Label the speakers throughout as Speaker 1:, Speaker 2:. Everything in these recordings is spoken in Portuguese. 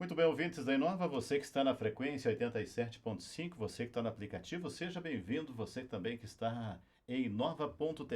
Speaker 1: Muito bem, ouvintes da Inova, você que está na frequência 87.5, você que está no aplicativo, seja bem-vindo. Você também que está em inova.tv.br.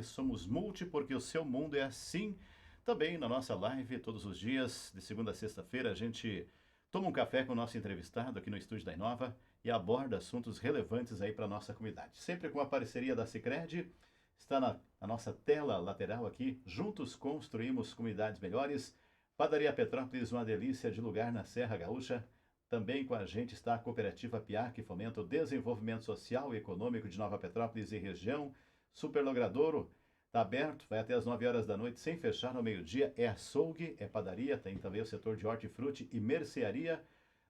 Speaker 1: Somos multi porque o seu mundo é assim. Também na nossa live, todos os dias, de segunda a sexta-feira, a gente toma um café com o nosso entrevistado aqui no estúdio da Inova e aborda assuntos relevantes aí para a nossa comunidade. Sempre com a parceria da Sicredi, está na nossa tela lateral aqui. Juntos construímos comunidades melhores. Padaria Petrópolis, uma delícia de lugar na Serra Gaúcha. Também com a gente está a Cooperativa Piar, que fomenta o desenvolvimento social e econômico de Nova Petrópolis e região. Superlogradouro está aberto, vai até as 9 horas da noite, sem fechar no meio-dia. É açougue, é padaria, tem também o setor de hortifruti e mercearia.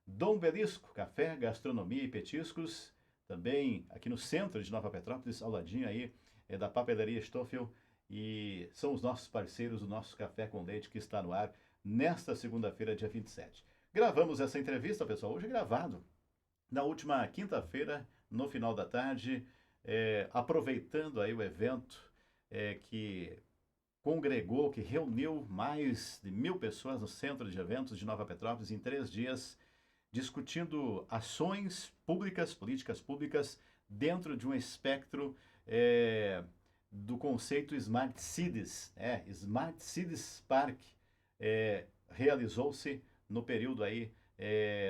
Speaker 1: Dom Belisco, café, gastronomia e petiscos. Também aqui no centro de Nova Petrópolis, ao ladinho aí, é da papelaria Stoffel. E são os nossos parceiros, o nosso Café com Leite que está no ar nesta segunda-feira, dia 27. Gravamos essa entrevista, pessoal, hoje gravado, na última quinta-feira, no final da tarde, aproveitando aí o evento que congregou, que reuniu mais de 1.000 pessoas no Centro de Eventos de Nova Petrópolis em 3 dias, discutindo ações públicas, políticas públicas, dentro de um espectro do conceito Smart Cities. Smart Cities Park realizou-se no período aí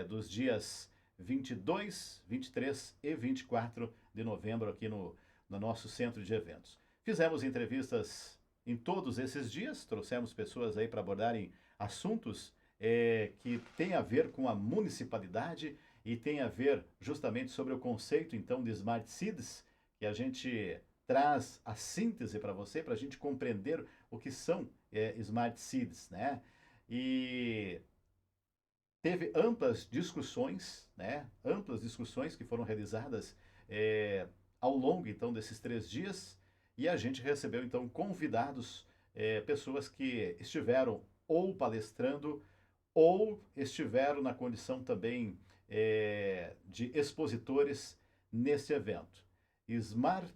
Speaker 1: dos dias 22, 23 e 24 de novembro aqui no nosso centro de eventos. Fizemos entrevistas em todos esses dias, trouxemos pessoas aí para abordarem assuntos que têm a ver com a municipalidade e tem a ver justamente sobre o conceito então de Smart Cities, que a gente traz a síntese para você, para a gente compreender o que são Smart Cities, né? E teve amplas discussões, né? Amplas discussões que foram realizadas ao longo, então, desses 3 dias. E a gente recebeu, então, convidados, pessoas que estiveram ou palestrando ou estiveram na condição também de expositores nesse evento. Smart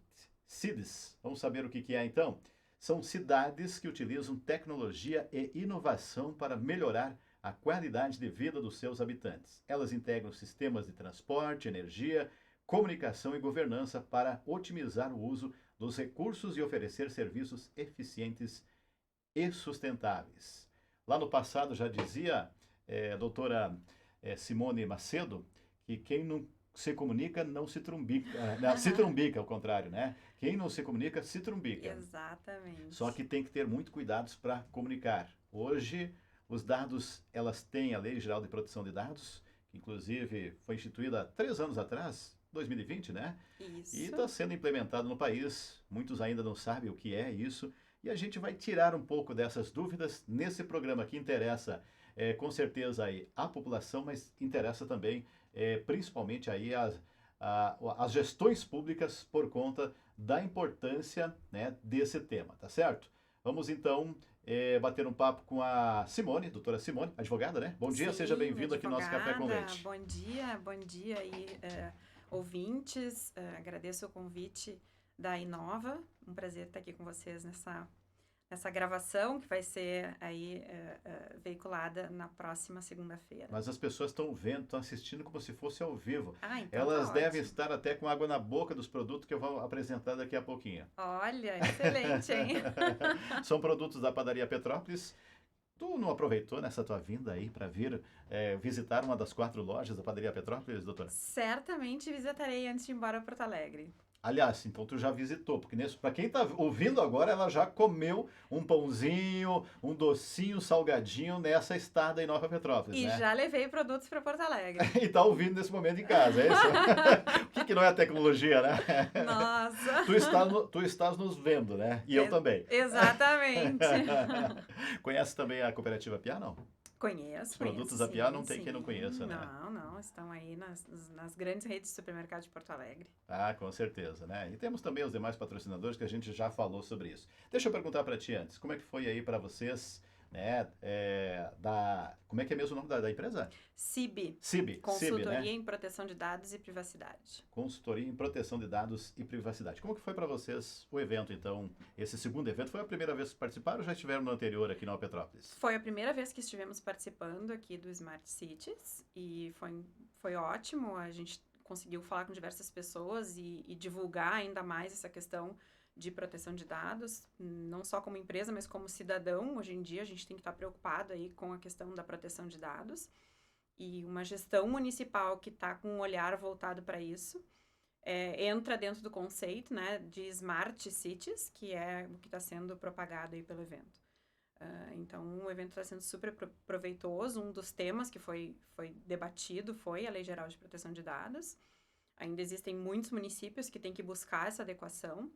Speaker 1: Cities, vamos saber o que é então? São cidades que utilizam tecnologia e inovação para melhorar a qualidade de vida dos seus habitantes. Elas integram sistemas de transporte, energia, comunicação e governança para otimizar o uso dos recursos e oferecer serviços eficientes e sustentáveis. Lá no passado já dizia a doutora Simone Macedo que quem não se comunica não se trumbica, se trumbica ao contrário, né? Quem não se comunica se trumbica.
Speaker 2: Exatamente.
Speaker 1: Só que tem que ter muito cuidados para comunicar. Hoje, os dados, elas têm a Lei Geral de Proteção de Dados, que inclusive foi instituída há 3 anos atrás, 2020, né?
Speaker 2: Isso.
Speaker 1: E está sendo implementado no país. Muitos ainda não sabem o que é isso. E a gente vai tirar um pouco dessas dúvidas nesse programa que interessa, com certeza, aí, a população, mas interessa também, principalmente, aí as gestões públicas por conta da importância, né, desse tema, tá certo? Vamos então bater um papo com a Simone, doutora Simone, advogada, né? Bom dia,
Speaker 2: Sim,
Speaker 1: seja bem-vindo aqui no nosso Café com
Speaker 2: advogada.
Speaker 1: Leite.
Speaker 2: Bom dia aí, ouvintes. Agradeço o convite da Inova. Um prazer estar aqui com vocês nessa gravação que vai ser aí veiculada na próxima segunda-feira.
Speaker 1: Mas as pessoas estão vendo, estão assistindo como se fosse ao vivo.
Speaker 2: Ah, então
Speaker 1: Elas
Speaker 2: tá
Speaker 1: devem
Speaker 2: ótimo.
Speaker 1: estar até com água na boca dos produtos que eu vou apresentar daqui a pouquinho.
Speaker 2: Olha, excelente, hein?
Speaker 1: São produtos da Padaria Petrópolis. Tu não aproveitou nessa tua vinda aí para vir visitar uma das 4 lojas da Padaria Petrópolis, doutora?
Speaker 2: Certamente visitarei antes de ir embora a Porto Alegre.
Speaker 1: Aliás, então tu já visitou, porque para quem está ouvindo agora, ela já comeu um pãozinho, um docinho, salgadinho nessa estada em Nova Petrópolis,
Speaker 2: E
Speaker 1: né?
Speaker 2: já levei produtos para Porto Alegre.
Speaker 1: E está ouvindo nesse momento em casa, é isso? O que não é a tecnologia, né?
Speaker 2: Nossa!
Speaker 1: Tu estás nos vendo, né? E eu também.
Speaker 2: Exatamente.
Speaker 1: Conhece também a Cooperativa Piar, não?
Speaker 2: Conheço,
Speaker 1: Os produtos
Speaker 2: conheço,
Speaker 1: da Piar
Speaker 2: sim,
Speaker 1: não tem quem não
Speaker 2: sim.
Speaker 1: conheça, né?
Speaker 2: Não, estão aí nas grandes redes de supermercado de Porto Alegre.
Speaker 1: Ah, com certeza, né? E temos também os demais patrocinadores que a gente já falou sobre isso. Deixa eu perguntar para ti antes, como é que foi aí para vocês né? Como é que é mesmo o nome da empresa?
Speaker 2: CIB,
Speaker 1: CIB,
Speaker 2: Consultoria
Speaker 1: né?
Speaker 2: em Proteção de Dados e Privacidade.
Speaker 1: Consultoria em Proteção de Dados e Privacidade. Como que foi para vocês o evento, então? Esse segundo evento foi a primeira vez que participaram ou já estiveram no anterior aqui na Petrópolis?
Speaker 2: Foi a primeira vez que estivemos participando aqui do Smart Cities e foi ótimo. A gente conseguiu falar com diversas pessoas e divulgar ainda mais essa questão de proteção de dados, não só como empresa, mas como cidadão. Hoje em dia a gente tem que estar preocupado aí com a questão da proteção de dados e uma gestão municipal que está com um olhar voltado para isso. Entra dentro do conceito, né, de Smart Cities, que é o que está sendo propagado aí pelo evento. Então, o evento está sendo super proveitoso. Um dos temas que foi debatido foi a Lei Geral de Proteção de Dados. Ainda existem muitos municípios que têm que buscar essa adequação.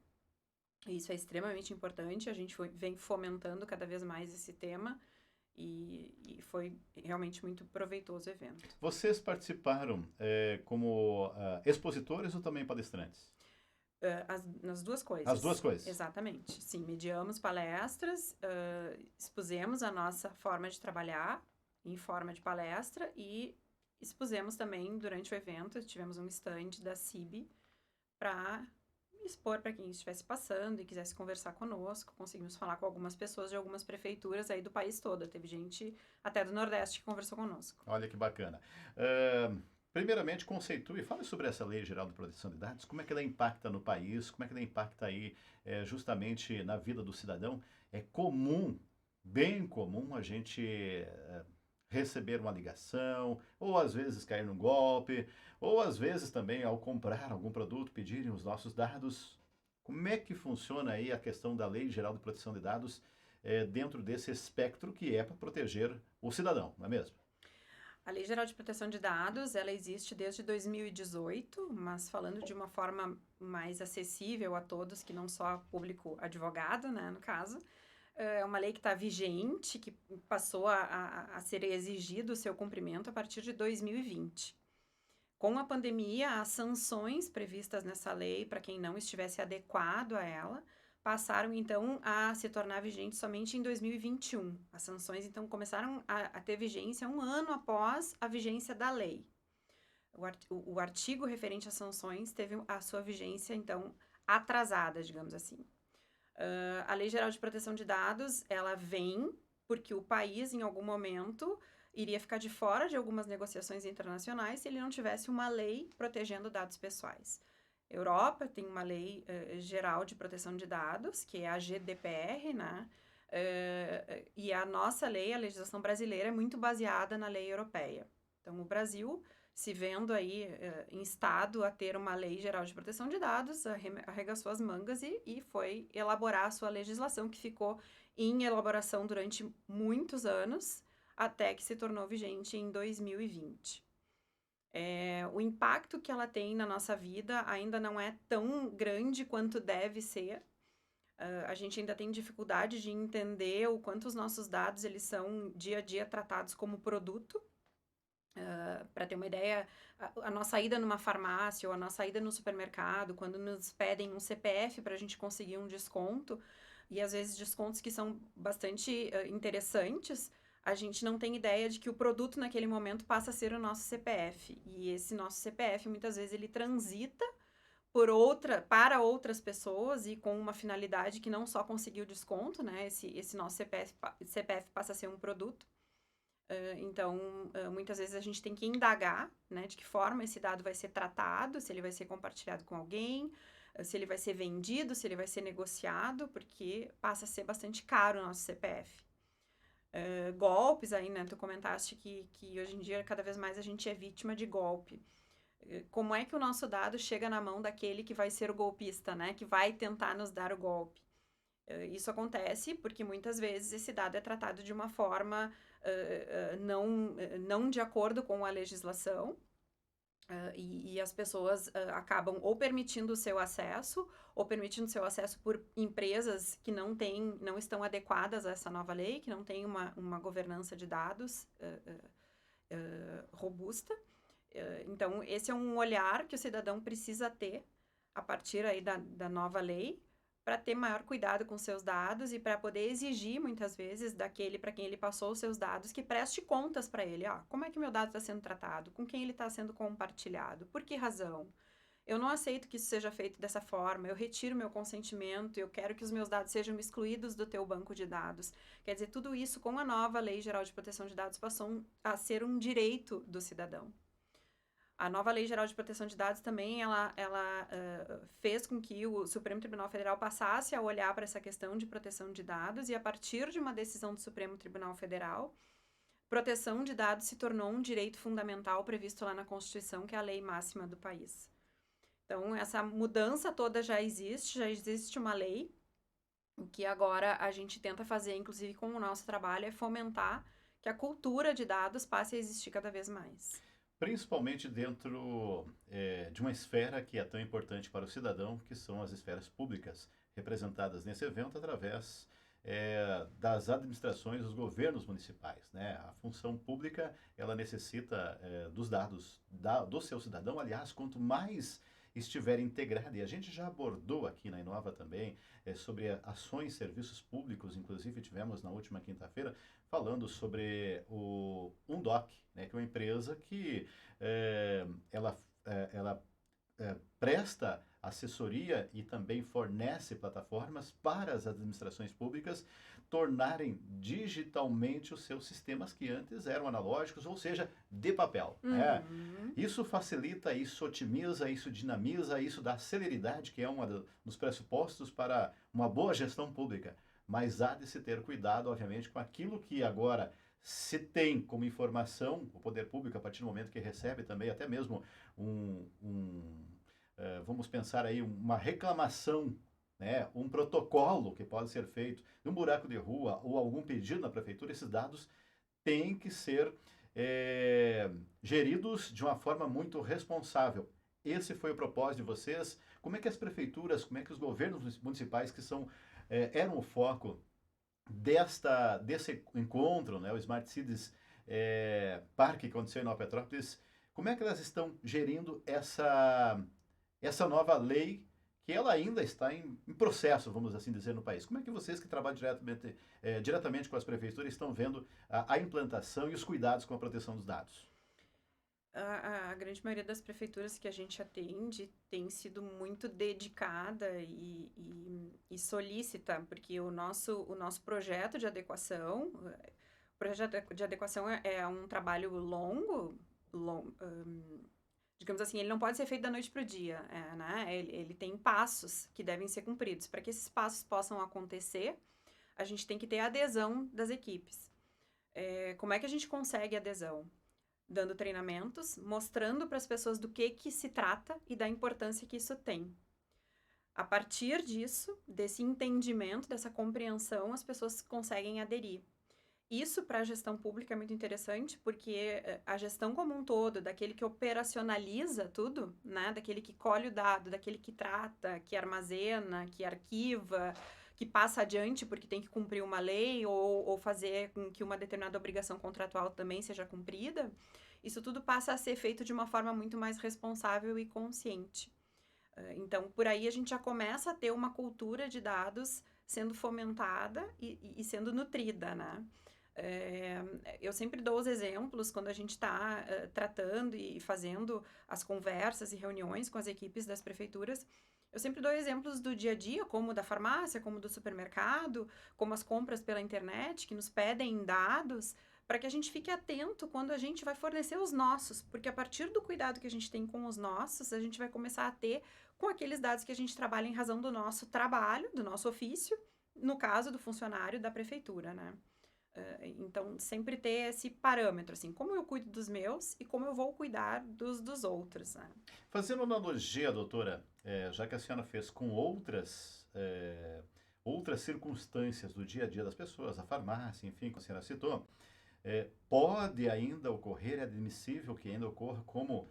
Speaker 2: E isso é extremamente importante. A gente vem fomentando cada vez mais esse tema. E foi realmente muito proveitoso o evento.
Speaker 1: Vocês participaram como expositores ou também palestrantes?
Speaker 2: Nas duas coisas.
Speaker 1: As duas coisas.
Speaker 2: Exatamente. Sim, mediamos palestras, expusemos a nossa forma de trabalhar em forma de palestra e expusemos também durante o evento, tivemos um stand da CIB para expor para quem estivesse passando e quisesse conversar conosco. Conseguimos falar com algumas pessoas de algumas prefeituras aí do país todo. Teve gente até do Nordeste que conversou conosco.
Speaker 1: Olha que bacana. Primeiramente, conceitue e fale sobre essa Lei Geral de Proteção de Dados, como é que ela impacta no país, como é que ela impacta aí justamente na vida do cidadão. É comum, bem comum, a gente receber uma ligação, ou às vezes cair num golpe, ou às vezes também ao comprar algum produto pedirem os nossos dados. Como é que funciona aí a questão da Lei Geral de Proteção de Dados dentro desse espectro que é para proteger o cidadão, não é mesmo?
Speaker 2: A Lei Geral de Proteção de Dados, ela existe desde 2018, mas falando de uma forma mais acessível a todos, que não só público advogado, né, no caso. É uma lei que está vigente, que passou a ser exigido o seu cumprimento a partir de 2020. Com a pandemia, as sanções previstas nessa lei, para quem não estivesse adequado a ela, passaram, então, a se tornar vigentes somente em 2021. As sanções, então, começaram a ter vigência um ano após a vigência da lei. O artigo referente às sanções teve a sua vigência, então, atrasada, digamos assim. A Lei Geral de Proteção de Dados, ela vem porque o país, em algum momento, iria ficar de fora de algumas negociações internacionais se ele não tivesse uma lei protegendo dados pessoais. A Europa tem uma lei geral de proteção de dados, que é a GDPR, né? E a nossa lei, a legislação brasileira, é muito baseada na lei europeia. Então, o Brasil, se vendo aí instado a ter uma lei geral de proteção de dados, arregaçou as mangas e foi elaborar a sua legislação, que ficou em elaboração durante muitos anos, até que se tornou vigente em 2020. O impacto que ela tem na nossa vida ainda não é tão grande quanto deve ser. A gente ainda tem dificuldade de entender o quanto os nossos dados eles são dia a dia tratados como produto. Para ter uma ideia, a nossa ida numa farmácia ou a nossa ida no supermercado, quando nos pedem um CPF para a gente conseguir um desconto, e às vezes descontos que são bastante interessantes, a gente não tem ideia de que o produto naquele momento passa a ser o nosso CPF. E esse nosso CPF, muitas vezes, ele transita para outras pessoas e com uma finalidade que não só conseguir o desconto, né? Esse nosso CPF passa a ser um produto. Então, muitas vezes a gente tem que indagar, né, de que forma esse dado vai ser tratado, se ele vai ser compartilhado com alguém, se ele vai ser vendido, se ele vai ser negociado, porque passa a ser bastante caro o nosso CPF. Golpes aí, né, tu comentaste que hoje em dia cada vez mais a gente é vítima de golpe. Como é que o nosso dado chega na mão daquele que vai ser o golpista, né, que vai tentar nos dar o golpe? Isso acontece porque muitas vezes esse dado é tratado de uma forma não de acordo com a legislação, e as pessoas acabam ou permitindo o seu acesso, ou permitindo o seu acesso por empresas que não estão adequadas a essa nova lei, que não têm uma governança de dados robusta. Então, esse é um olhar que o cidadão precisa ter a partir aí da nova lei, para ter maior cuidado com seus dados e para poder exigir, muitas vezes, daquele para quem ele passou os seus dados, que preste contas para ele. Como é que meu dado está sendo tratado? Com quem ele está sendo compartilhado? Por que razão? Eu não aceito que isso seja feito dessa forma, eu retiro meu consentimento, eu quero que os meus dados sejam excluídos do teu banco de dados. Quer dizer, tudo isso com a nova Lei Geral de Proteção de Dados passou a ser um direito do cidadão. A nova Lei Geral de Proteção de Dados também, ela fez com que o Supremo Tribunal Federal passasse a olhar para essa questão de proteção de dados e, a partir de uma decisão do Supremo Tribunal Federal, proteção de dados se tornou um direito fundamental previsto lá na Constituição, que é a lei máxima do país. Então, essa mudança toda já existe uma lei. O que agora a gente tenta fazer, inclusive com o nosso trabalho, é fomentar que a cultura de dados passe a existir cada vez mais.
Speaker 1: Principalmente dentro de uma esfera que é tão importante para o cidadão, que são as esferas públicas, representadas nesse evento através das administrações, dos governos municipais, né? A função pública, ela necessita dos dados do seu cidadão. Aliás, quanto mais estiver integrada, e a gente já abordou aqui na Inova também, sobre ações, serviços públicos, inclusive tivemos na última quinta-feira, falando sobre o Undoc, né, que é uma empresa que ela presta assessoria e também fornece plataformas para as administrações públicas tornarem digitalmente os seus sistemas que antes eram analógicos, ou seja, de papel. Né? Isso facilita, isso otimiza, isso dinamiza, isso dá celeridade, que é um dos pressupostos para uma boa gestão pública. Mas há de se ter cuidado, obviamente, com aquilo que agora se tem como informação, o poder público, a partir do momento que recebe também até mesmo vamos pensar aí, uma reclamação, né, um protocolo que pode ser feito de um buraco de rua ou algum pedido na prefeitura, esses dados têm que ser geridos de uma forma muito responsável. Esse foi o propósito de vocês. Como é que as prefeituras, como é que os governos municipais que eram o foco desse encontro, né, o Smart Cities Parque que aconteceu em Nova Petrópolis, como é que elas estão gerindo essa nova lei que ela ainda está em processo, vamos assim dizer, no país? Como é que vocês que trabalham diretamente com as prefeituras estão vendo a implantação e os cuidados com a proteção dos dados?
Speaker 2: A grande maioria das prefeituras que a gente atende tem sido muito dedicada e solícita, porque o nosso projeto de adequação, é um trabalho longo, digamos assim, ele não pode ser feito da noite para o dia, né? Ele tem passos que devem ser cumpridos. Para que esses passos possam acontecer, a gente tem que ter a adesão das equipes. Como é que a gente consegue adesão? Dando treinamentos, mostrando para as pessoas do que se trata e da importância que isso tem. A partir disso, desse entendimento, dessa compreensão, as pessoas conseguem aderir. Isso para a gestão pública é muito interessante, porque a gestão como um todo, daquele que operacionaliza tudo, né, daquele que colhe o dado, daquele que trata, que armazena, que arquiva, que passa adiante porque tem que cumprir uma lei ou fazer com que uma determinada obrigação contratual também seja cumprida, isso tudo passa a ser feito de uma forma muito mais responsável e consciente. Então, por aí a gente já começa a ter uma cultura de dados sendo fomentada e sendo nutrida, né? Eu sempre dou os exemplos quando a gente está tratando e fazendo as conversas e reuniões com as equipes das prefeituras. Eu sempre dou exemplos do dia a dia, como da farmácia, como do supermercado, como as compras pela internet, que nos pedem dados, para que a gente fique atento quando a gente vai fornecer os nossos, porque a partir do cuidado que a gente tem com os nossos, a gente vai começar a ter com aqueles dados que a gente trabalha em razão do nosso trabalho, do nosso ofício, no caso do funcionário da prefeitura, né? Então, sempre ter esse parâmetro, assim, como eu cuido dos meus e como eu vou cuidar dos outros, né?
Speaker 1: Fazendo analogia, doutora, já que a senhora fez com outras circunstâncias do dia a dia das pessoas, a farmácia, enfim, como a senhora citou, pode ainda ocorrer, é admissível que ainda ocorra como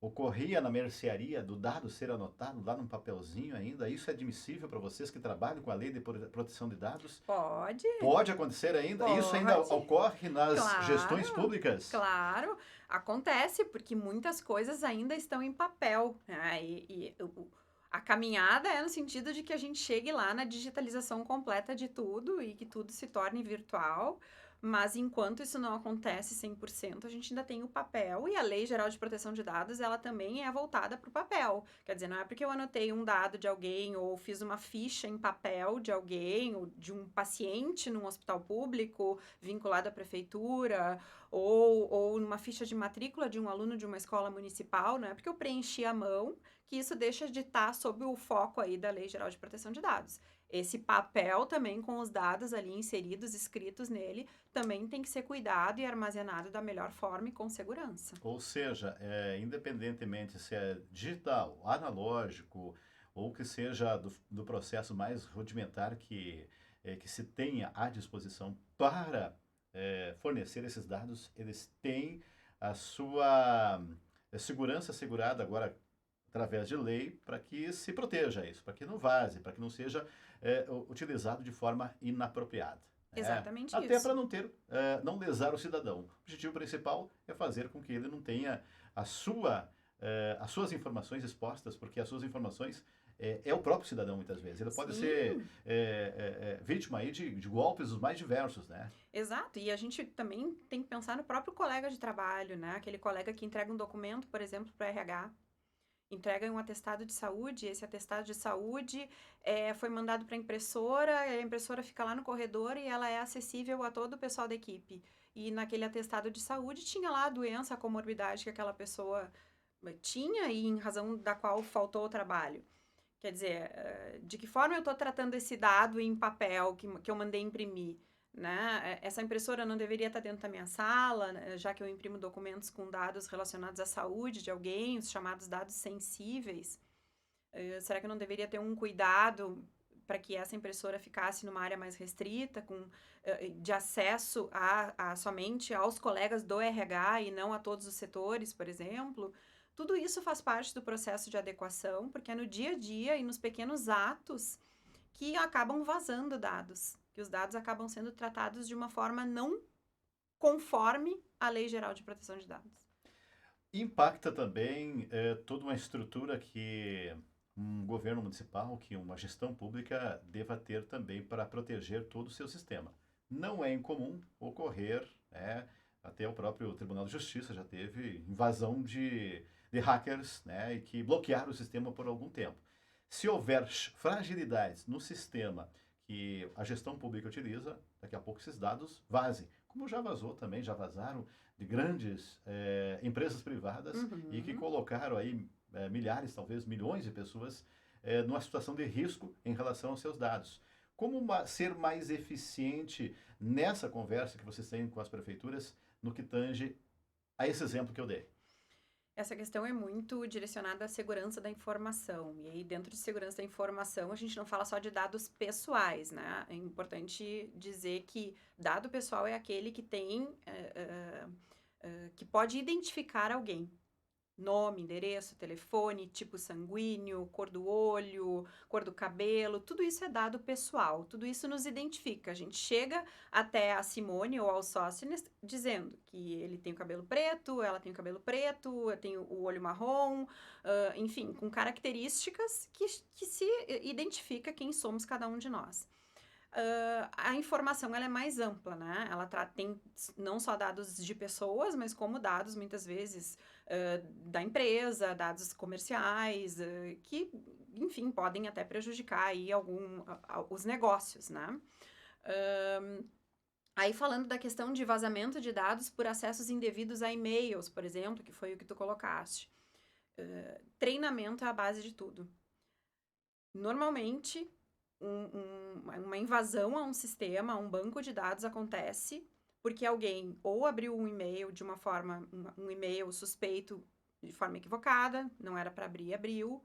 Speaker 1: ocorria na mercearia, do dado ser anotado lá num papelzinho ainda? Isso é admissível para vocês que trabalham com a lei de proteção de dados?
Speaker 2: Pode.
Speaker 1: Pode acontecer ainda?
Speaker 2: Pode.
Speaker 1: Isso ainda ocorre nas gestões públicas?
Speaker 2: Claro, acontece, porque muitas coisas ainda estão em papel, né? A caminhada é no sentido de que a gente chegue lá na digitalização completa de tudo e que tudo se torne virtual, mas enquanto isso não acontece 100%, a gente ainda tem o papel e a Lei Geral de Proteção de Dados, ela também é voltada para o papel. Quer dizer, não é porque eu anotei um dado de alguém ou fiz uma ficha em papel de alguém ou de um paciente num hospital público vinculado à prefeitura ou numa ficha de matrícula de um aluno de uma escola municipal, não é porque eu preenchi à mão que isso deixa de estar sob o foco aí da Lei Geral de Proteção de Dados. Esse papel também com os dados ali inseridos, escritos nele, também tem que ser cuidado e armazenado da melhor forma e com segurança.
Speaker 1: Ou seja, independentemente se é digital, analógico, ou que seja do processo mais rudimentar que se tenha à disposição para fornecer esses dados, eles têm a sua segurança assegurada agora através de lei para que se proteja isso, para que não vaze, para que não seja utilizado de forma inapropriada.
Speaker 2: Exatamente
Speaker 1: Até para
Speaker 2: isso.
Speaker 1: não ter, não lesar o cidadão. O objetivo principal é fazer com que ele não tenha as suas informações expostas, porque as suas informações é o próprio cidadão muitas vezes. Ele pode ser
Speaker 2: Sim,
Speaker 1: vítima aí de golpes os mais diversos, né?
Speaker 2: exato. E a gente também tem que pensar no próprio colega de trabalho, né? Aquele colega que entrega um documento, por exemplo, para o RH. Entrega um atestado de saúde, esse atestado de saúde foi mandado para a impressora fica lá no corredor e ela é acessível a todo o pessoal da equipe. E naquele atestado de saúde tinha lá a doença, a comorbidade que aquela pessoa tinha e em razão da qual faltou o trabalho. Quer dizer, de que forma eu estou tratando esse dado em papel que eu mandei imprimir? Né? Essa impressora não deveria estar dentro da minha sala, né? Já que eu imprimo documentos com dados relacionados à saúde de alguém, os chamados dados sensíveis. Será que eu não deveria ter um cuidado para que essa impressora ficasse numa área mais restrita, de acesso somente aos colegas do RH e não a todos os setores, por exemplo? Tudo isso faz parte do processo de adequação, porque é no dia a dia e nos pequenos atos que acabam vazando dados, que os dados acabam sendo tratados de uma forma não conforme a Lei Geral de Proteção de Dados.
Speaker 1: Impacta também toda uma estrutura que um governo municipal, que uma gestão pública deva ter também para proteger todo o seu sistema. Não é incomum ocorrer, até o próprio Tribunal de Justiça já teve invasão de hackers, né, e que bloquearam o sistema por algum tempo. Se houver fragilidades no sistema que a gestão pública utiliza, daqui a pouco esses dados vazem. Como já vazou também, já vazaram de grandes empresas privadas e que colocaram aí milhares, talvez milhões de pessoas numa situação de risco em relação aos seus dados. Como ser mais eficiente nessa conversa que vocês têm com as prefeituras no que tange a esse exemplo que eu dei?
Speaker 2: Essa questão é muito direcionada à segurança da informação. E aí, dentro de segurança da informação, a gente não fala só de dados pessoais, né? É importante dizer que dado pessoal é aquele que tem, que pode identificar alguém. Nome, endereço, telefone, tipo sanguíneo, cor do olho, cor do cabelo, tudo isso é dado pessoal, tudo isso nos identifica. A gente chega até a Simone ou ao Sóstenes dizendo que ele tem o cabelo preto, ela tem o cabelo preto, eu tenho o olho marrom, enfim, com características que se identifica quem somos cada um de nós. A informação ela é mais ampla, né? Ela tem não só dados de pessoas, mas como dados, muitas vezes, da empresa, dados comerciais, que, enfim, podem até prejudicar aí os negócios, né? Aí, falando da questão de vazamento de dados por acessos indevidos a e-mails, por exemplo, que foi o que tu colocaste. Treinamento é a base de tudo. Normalmente, uma invasão a um sistema, a um banco de dados acontece porque alguém ou abriu um e-mail de uma forma, um e-mail suspeito de forma equivocada, não era para abrir, abriu,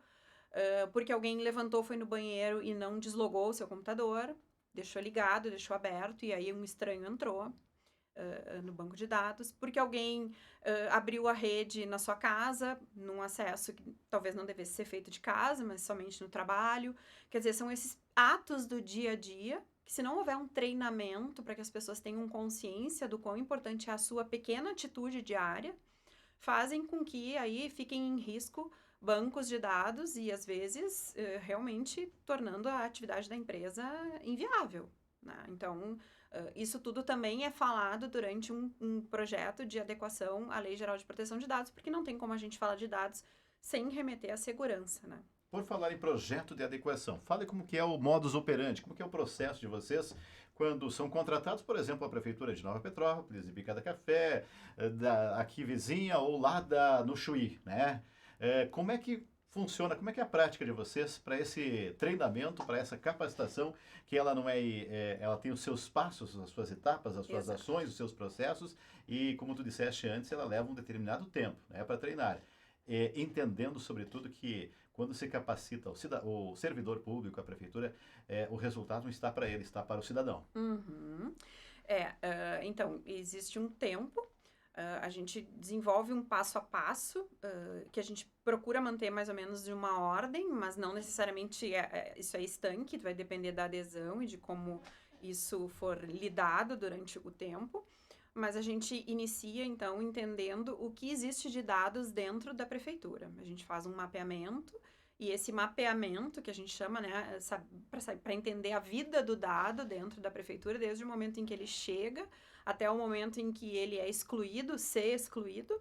Speaker 2: porque alguém levantou, foi no banheiro e não deslogou o seu computador, deixou ligado, deixou aberto, e aí um estranho entrou no banco de dados, porque alguém abriu a rede na sua casa, num acesso que talvez não devesse ser feito de casa, mas somente no trabalho. Quer dizer, são esses atos do dia a dia, que se não houver um treinamento para que as pessoas tenham consciência do quão importante é a sua pequena atitude diária, fazem com que aí fiquem em risco bancos de dados e, às vezes, realmente tornando a atividade da empresa inviável, né? Então, isso tudo também é falado durante um projeto de adequação à Lei Geral de Proteção de Dados, porque não tem como a gente falar de dados sem remeter à segurança, né?
Speaker 1: Por falar em projeto de adequação, fale como que é o modus operandi, como que é o processo de vocês quando são contratados, por exemplo, a Prefeitura de Nova Petrópolis, de Picada Café, aqui vizinha ou lá no Chuí, né? Como é que funciona, como é que é a prática de vocês para esse treinamento, para essa capacitação, que ela não ela tem os seus passos, as suas etapas, as suas ações, os seus processos, e como tu disseste antes, ela leva um determinado tempo, né, para treinar. Entendendo, sobretudo, que quando se capacita o servidor público, a prefeitura, o resultado não está para ele, está para o cidadão.
Speaker 2: Uhum. Então, existe um tempo, a gente desenvolve um passo a passo, que a gente procura manter mais ou menos de uma ordem, mas não necessariamente isso é estanque, vai depender da adesão e de como isso for lidado durante o tempo. Mas a gente inicia, então, entendendo o que existe de dados dentro da prefeitura. A gente faz um mapeamento, e esse mapeamento, que a gente chama, né, para entender a vida do dado dentro da prefeitura, desde o momento em que ele chega até o momento em que ele é excluído, ser excluído,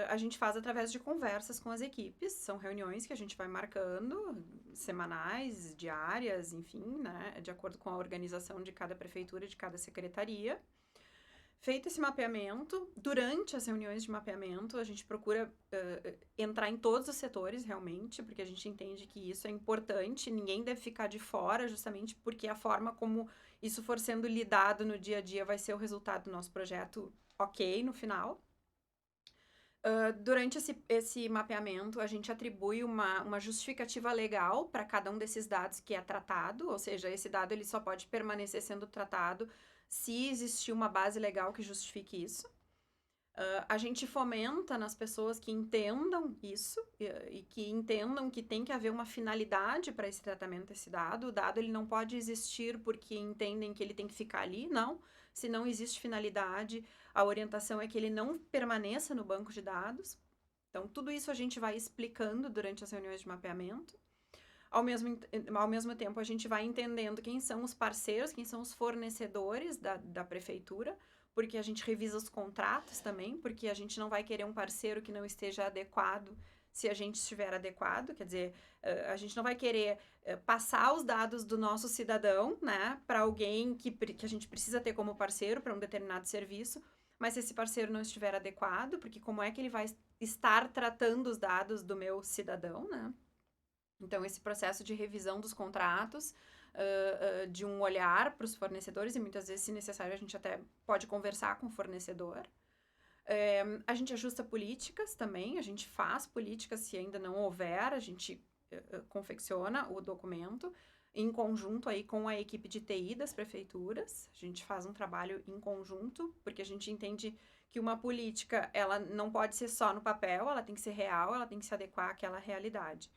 Speaker 2: a gente faz através de conversas com as equipes. São reuniões que a gente vai marcando, semanais, diárias, enfim, né, de acordo com a organização de cada prefeitura, de cada secretaria. Feito esse mapeamento, durante as reuniões de mapeamento, a gente procura entrar em todos os setores, realmente, porque a gente entende que isso é importante, ninguém deve ficar de fora, justamente porque a forma como isso for sendo lidado no dia a dia vai ser o resultado do nosso projeto ok no final. Durante esse mapeamento, a gente atribui uma justificativa legal para cada um desses dados que é tratado, ou seja, esse dado ele só pode permanecer sendo tratado se existir uma base legal que justifique isso. A gente fomenta nas pessoas que entendam isso e que entendam que tem que haver uma finalidade para esse tratamento desse dado. O dado ele não pode existir porque entendem que ele tem que ficar ali, não. Se não existe finalidade, a orientação é que ele não permaneça no banco de dados. Então, tudo isso a gente vai explicando durante as reuniões de mapeamento. Ao mesmo tempo, a gente vai entendendo quem são os parceiros, quem são os fornecedores da prefeitura, porque a gente revisa os contratos também, porque a gente não vai querer um parceiro que não esteja adequado se a gente estiver adequado, quer dizer, a gente não vai querer passar os dados do nosso cidadão, né, para alguém que a gente precisa ter como parceiro para um determinado serviço, mas se esse parceiro não estiver adequado, porque como é que ele vai estar tratando os dados do meu cidadão, né? Então, esse processo de revisão dos contratos, de um olhar para os fornecedores, e muitas vezes, se necessário, a gente até pode conversar com o fornecedor. A gente ajusta políticas também, a gente faz políticas se ainda não houver, a gente confecciona o documento em conjunto aí com a equipe de TI das prefeituras. A gente faz um trabalho em conjunto, porque a gente entende que uma política, ela não pode ser só no papel, ela tem que ser real, ela tem que se adequar àquela realidade.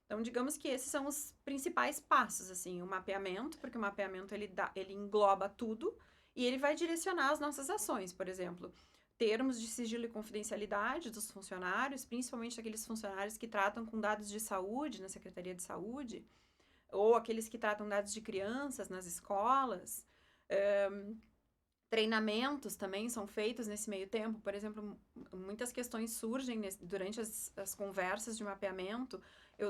Speaker 2: Então, digamos que esses são os principais passos, assim, o mapeamento, porque o mapeamento ele engloba tudo e ele vai direcionar as nossas ações, por exemplo, termos de sigilo e confidencialidade dos funcionários, principalmente aqueles funcionários que tratam com dados de saúde na Secretaria de Saúde, ou aqueles que tratam dados de crianças nas escolas. Treinamentos também são feitos nesse meio tempo. Por exemplo, muitas questões surgem durante as conversas de mapeamento.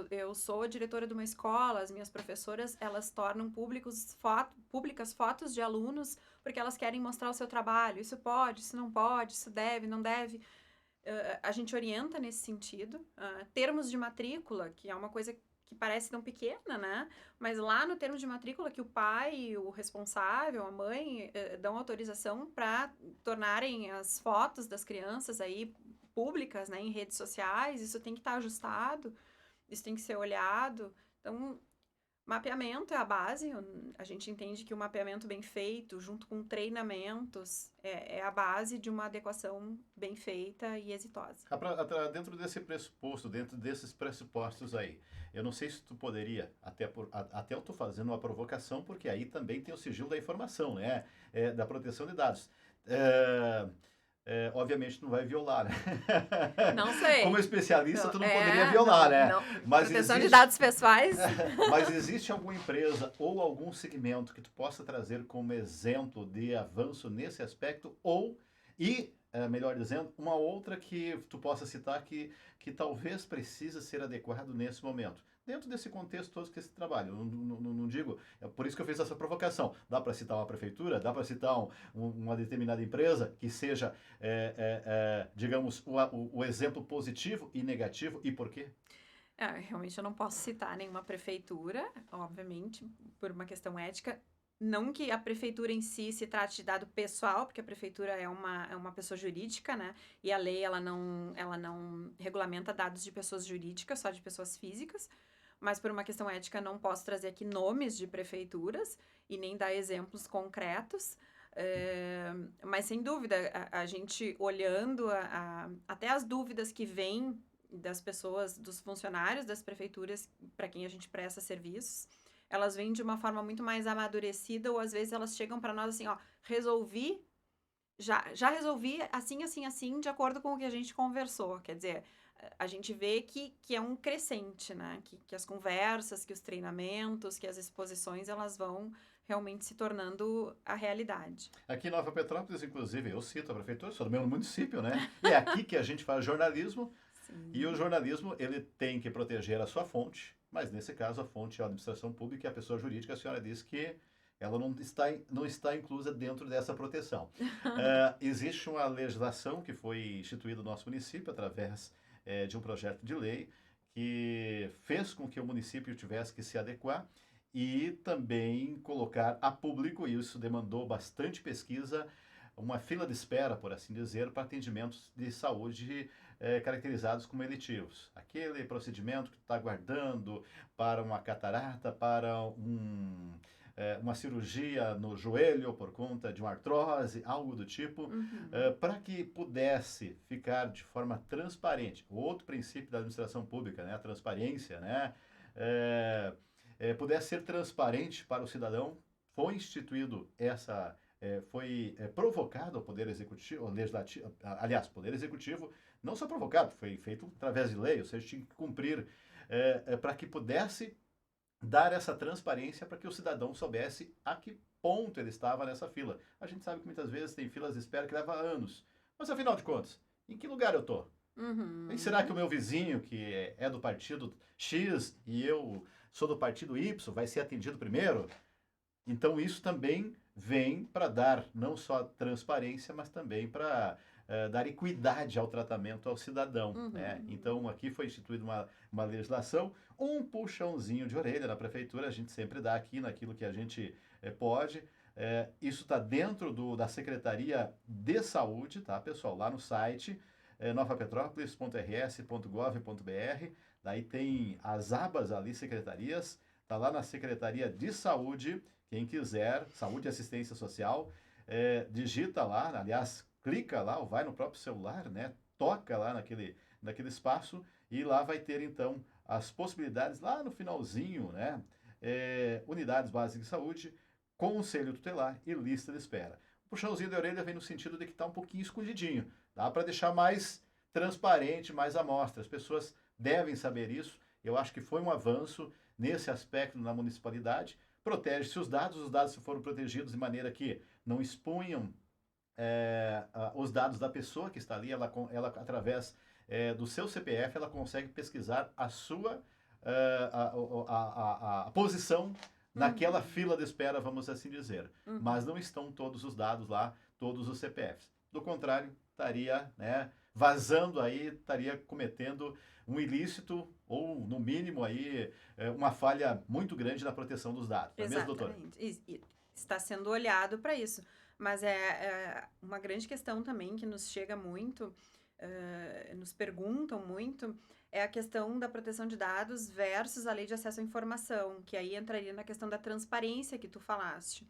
Speaker 2: Eu sou a diretora de uma escola, as minhas professoras, elas tornam públicas fotos de alunos porque elas querem mostrar o seu trabalho. Isso pode, isso não pode, isso deve, não deve. A gente orienta nesse sentido. Termos de matrícula, que é uma coisa que parece tão pequena, né? Mas lá no termo de matrícula que o pai, o responsável, a mãe, dão autorização para tornarem as fotos das crianças aí públicas, né, em redes sociais, isso tem que estar ajustado, isso tem que ser olhado. Então, mapeamento é a base, a gente entende que o mapeamento bem feito, junto com treinamentos, é a base de uma adequação bem feita e exitosa.
Speaker 1: Dentro desse pressuposto, dentro desses pressupostos aí, eu não sei se tu poderia, até eu estou fazendo uma provocação, porque aí também tem o sigilo da informação, né? Da proteção de dados. obviamente não vai violar, né?
Speaker 2: Não sei.
Speaker 1: Como especialista, tu não poderia
Speaker 2: É,
Speaker 1: violar, né?
Speaker 2: não.
Speaker 1: Mas
Speaker 2: Proteção de
Speaker 1: existe,
Speaker 2: dados pessoais.
Speaker 1: mas existe alguma empresa ou algum segmento que tu possa trazer como exemplo de avanço nesse aspecto? Melhor dizendo, uma outra que tu possa citar que talvez precisa ser adequado nesse momento? Dentro desse contexto todo que esse trabalho, eu não digo, é por isso que eu fiz essa provocação. Dá para citar uma prefeitura, dá para citar uma determinada empresa que seja, digamos, o exemplo positivo e negativo, e por quê?
Speaker 2: Realmente eu não posso citar nenhuma prefeitura, obviamente, por uma questão ética. Não que a prefeitura em si se trate de dado pessoal, porque a prefeitura é uma pessoa jurídica, né? E a lei, ela não regulamenta dados de pessoas jurídicas, só de pessoas físicas. Mas por uma questão ética, não posso trazer aqui nomes de prefeituras e nem dar exemplos concretos. Mas sem dúvida, a gente olhando até as dúvidas que vêm das pessoas, dos funcionários das prefeituras para quem a gente presta serviços, elas vêm de uma forma muito mais amadurecida, ou às vezes elas chegam para nós assim, ó, já resolvi assim, assim, assim, de acordo com o que a gente conversou. Quer dizer, a gente vê que é um crescente, né? Que as conversas, que os treinamentos, que as exposições, elas vão realmente se tornando a realidade.
Speaker 1: Aqui em Nova Petrópolis, inclusive, eu cito a prefeitura, sou do meu município, né? E é aqui que a gente faz jornalismo, e o
Speaker 2: Sim.
Speaker 1: jornalismo, ele tem que proteger a sua fonte, mas nesse caso a fonte é a administração pública e a pessoa jurídica, a senhora disse que ela não está inclusa dentro dessa proteção. Existe uma legislação que foi instituída no nosso município através de um projeto de lei que fez com que o município tivesse que se adequar e também colocar a público, e isso demandou bastante pesquisa, uma fila de espera, por assim dizer, para atendimentos de saúde caracterizados como eletivos. Aquele procedimento que tu está aguardando para uma catarata, para uma cirurgia no joelho por conta de uma artrose, algo do tipo,
Speaker 2: Uhum.
Speaker 1: para que pudesse ficar de forma transparente. O outro princípio da administração pública, né, a transparência, né, pudesse ser transparente para o cidadão, foi instituído foi provocado ao Poder Executivo, ao Legislativo, aliás, Poder Executivo, não só provocado, foi feito através de lei, ou seja, tinha que cumprir para que pudesse dar essa transparência para que o cidadão soubesse a que ponto ele estava nessa fila. A gente sabe que muitas vezes tem filas de espera que levam anos, mas afinal de contas, em que lugar eu estou? E será que o
Speaker 2: Uhum.
Speaker 1: meu vizinho, que é do partido X e eu sou do partido Y, vai ser atendido primeiro? Então, isso também vem para dar não só transparência, mas também para dar equidade ao tratamento ao cidadão. Né?
Speaker 2: Uhum.
Speaker 1: Então, aqui foi instituída uma legislação, um puxãozinho de orelha na prefeitura, a gente sempre dá aqui naquilo que a gente pode. Isso está dentro da Secretaria de Saúde, tá, pessoal? Lá no site novapetrópolis.rs.gov.br. Daí tem as abas ali, secretarias. Está lá na Secretaria de Saúde. Quem quiser, saúde e assistência social, digita lá, aliás, clica lá ou vai no próprio celular, né? Toca lá naquele espaço e lá vai ter então as possibilidades lá no finalzinho, né? Unidades básicas de saúde, conselho tutelar e lista de espera. O puxãozinho de orelha vem no sentido de que está um pouquinho escondidinho. Dá para deixar mais transparente, mais à mostra. As pessoas devem saber isso. Eu acho que foi um avanço nesse aspecto na municipalidade. Protege-se os dados foram protegidos de maneira que não expunham os dados da pessoa que está ali, ela através do seu CPF, ela consegue pesquisar a sua a posição naquela
Speaker 2: Uhum.
Speaker 1: fila de espera, vamos assim dizer. Mas
Speaker 2: Uhum.
Speaker 1: não estão todos os dados lá, todos os CPFs. Do contrário, estaria vazando aí, estaria cometendo um ilícito ou, no mínimo, aí, uma falha muito grande na proteção dos dados. Não é mesmo, doutora?
Speaker 2: Exatamente. E está sendo olhado para isso. Mas é uma grande questão também que nos chega muito, nos perguntam muito, é a questão da proteção de dados versus a lei de acesso à informação, que aí entraria na questão da transparência que tu falaste.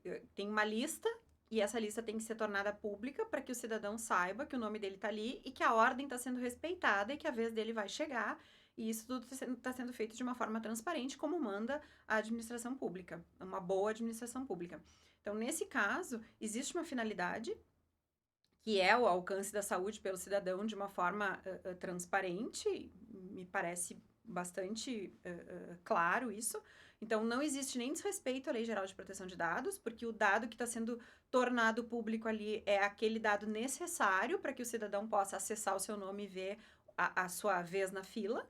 Speaker 2: Eu tenho uma lista e essa lista tem que ser tornada pública para que o cidadão saiba que o nome dele está ali e que a ordem está sendo respeitada e que a vez dele vai chegar. E isso tudo está sendo feito de uma forma transparente, como manda a administração pública, uma boa administração pública. Então, nesse caso, existe uma finalidade que é o alcance da saúde pelo cidadão de uma forma transparente, me parece bastante claro isso. Então, não existe nem desrespeito à Lei Geral de Proteção de Dados, porque o dado que está sendo tornado público ali é aquele dado necessário para que o cidadão possa acessar o seu nome e ver a sua vez na fila.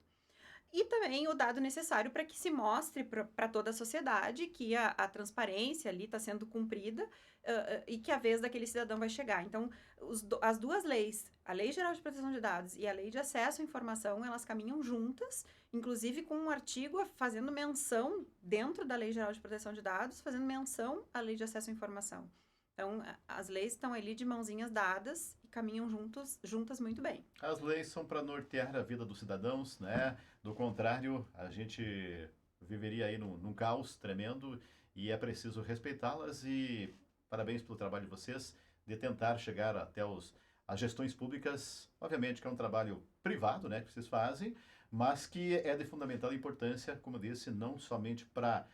Speaker 2: E também o dado necessário para que se mostre para toda a sociedade que a transparência ali está sendo cumprida e que a vez daquele cidadão vai chegar. Então, as duas leis, a Lei Geral de Proteção de Dados e a Lei de Acesso à Informação, elas caminham juntas, inclusive com um artigo fazendo menção, dentro da Lei Geral de Proteção de Dados, fazendo menção à Lei de Acesso à Informação. Então, as leis estão ali de mãozinhas dadas e caminham juntas muito bem.
Speaker 1: As leis são para nortear a vida dos cidadãos, né? Do contrário, a gente viveria aí num caos tremendo e é preciso respeitá-las e parabéns pelo trabalho de vocês de tentar chegar até as gestões públicas. Obviamente que é um trabalho privado, né, que vocês fazem, mas que é de fundamental importância, como eu disse, não somente para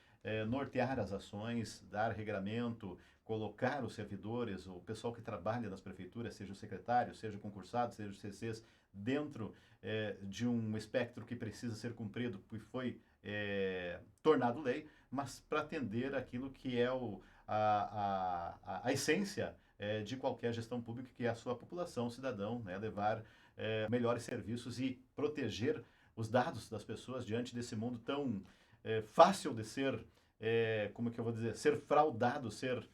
Speaker 1: nortear as ações, dar regramento, colocar os servidores, o pessoal que trabalha nas prefeituras, seja o secretário, seja o concursado, seja os CCs, dentro de um espectro que precisa ser cumprido, que foi tornado lei, mas para atender aquilo que é a essência de qualquer gestão pública, que é a sua população, o cidadão, né? Levar melhores serviços e proteger os dados das pessoas diante desse mundo tão fácil de ser, como que eu vou dizer, ser fraudado, ser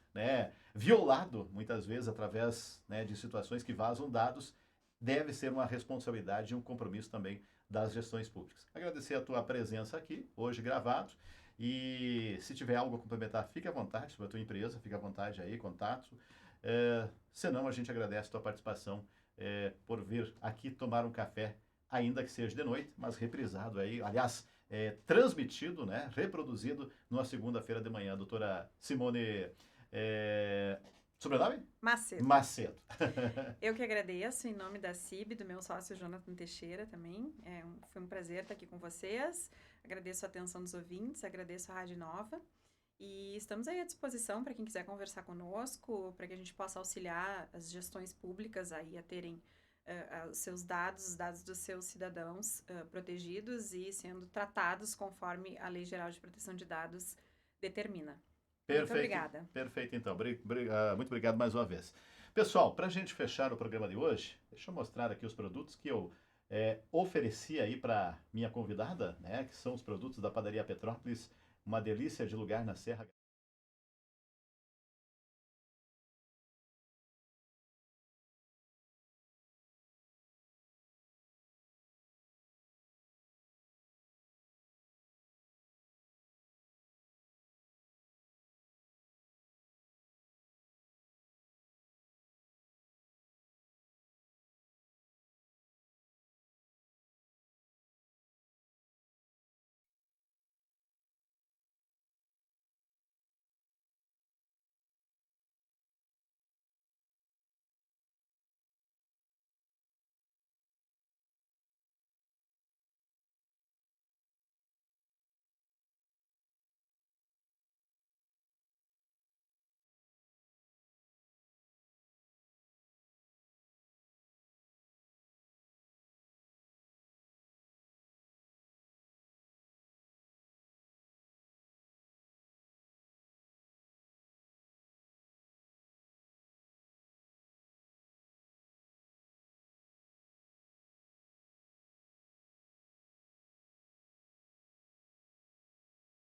Speaker 1: violado, muitas vezes, através de situações que vazam dados. Deve ser uma responsabilidade e um compromisso também das gestões públicas. Agradecer a tua presença aqui, hoje gravado, e se tiver algo a complementar, fique à vontade sobre a tua empresa, fique à vontade aí, contato. Senão, a gente agradece a tua participação por vir aqui tomar um café, ainda que seja de noite, mas reprisado aí, aliás, transmitido, né, reproduzido numa segunda-feira de manhã. Doutora Simone, sobrenome?
Speaker 2: Macedo.
Speaker 1: Macedo.
Speaker 2: Eu que agradeço em nome da CIB, do meu sócio Jonathan Teixeira também. Foi um prazer estar aqui com vocês. Agradeço a atenção dos ouvintes, agradeço a Rádio Nova. E estamos aí à disposição para quem quiser conversar conosco, para que a gente possa auxiliar as gestões públicas aí a terem os seus dados, os dados dos seus cidadãos protegidos e sendo tratados conforme a Lei Geral de Proteção de Dados determina.
Speaker 1: Perfeito,
Speaker 2: muito obrigada.
Speaker 1: Perfeito, então. Muito obrigado mais uma vez. Pessoal, para a gente fechar o programa de hoje, deixa eu mostrar aqui os produtos que eu ofereci aí para minha convidada, né, que são os produtos da Padaria Petrópolis, uma delícia de lugar na Serra.